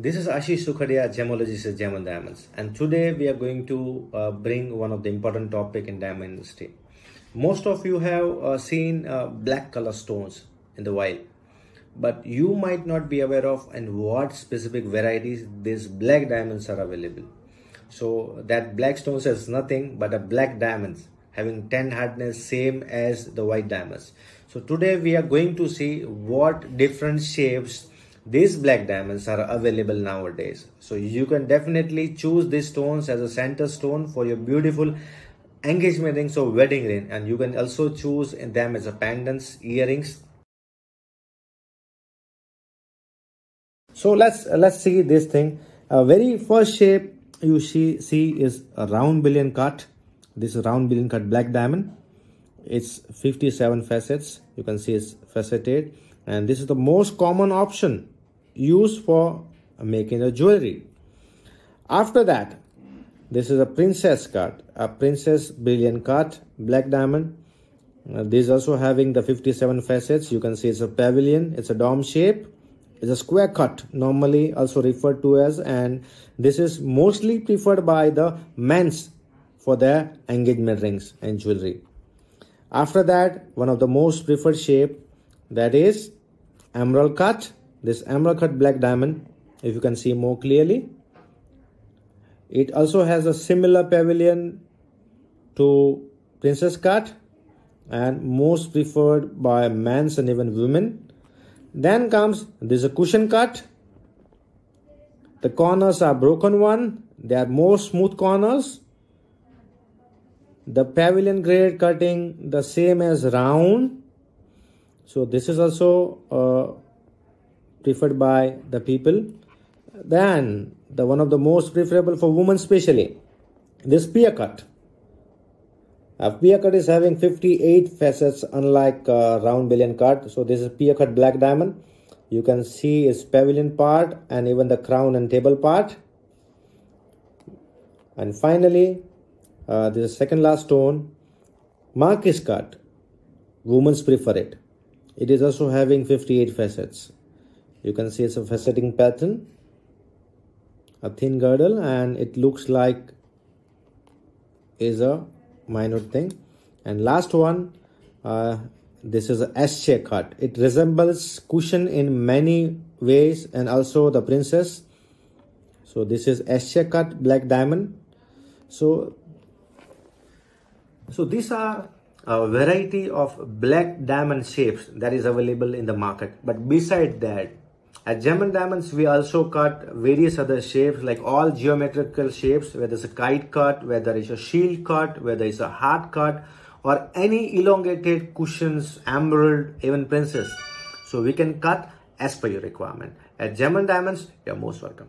This is Ashish Sukhadia, gemologist at Gem and Diamonds, and today we are going to bring one of the important topic in diamond industry. Most of you have seen black color stones in the wild, but you might not be aware of and what specific varieties these black diamonds are available. So that black stones is nothing but a black diamonds having 10 hardness same as the white diamonds. So today we are going to see what different shapes these black diamonds are available nowadays. So you can definitely choose these stones as a center stone for your beautiful engagement rings or wedding ring, and you can also choose them as a pendants, earrings. So let's see this thing. Very first shape you see is a round bullion cut. This is round bullion cut black diamond. It's 57 facets. You can see it's faceted, and this is the most common option used for making the jewelry. After that, this is a princess cut, a princess brilliant cut black diamond. This is also having the 57 facets. You can see it's a pavilion, it's a dome shape, it's a square cut, normally also referred to as, and this is mostly preferred by the men's for their engagement rings and jewelry. After that, one of the most preferred shape, that is emerald cut. This emerald cut black diamond, if you can see more clearly, it also has a similar pavilion to princess cut and most preferred by men's and even women. Then comes this a cushion cut. The corners are broken one. They are more smooth corners. The pavilion grade cutting the same as round. So this is also preferred by the people. Then the one of the most preferable for women especially, this pier cut. A pier cut is having 58 facets unlike round bullion cut. So this is pier cut black diamond. You can see its pavilion part and even the crown and table part. And finally, this is second last stone, marquise cut. Women prefer it. It is also having 58 facets. You can see it's a faceting pattern, a thin girdle, and it looks like is a minor thing. And last one, this is a S-shape cut. It resembles cushion in many ways and also the princess. So this is S-shape cut black diamond. So these are a variety of black diamond shapes that is available in the market. But beside that, at Gem and Diamonds, we also cut various other shapes, like all geometrical shapes, whether it's a kite cut, whether it's a shield cut, whether it's a heart cut, or any elongated cushions, emerald, even princess. So we can cut as per your requirement. At Gem and Diamonds, you're most welcome.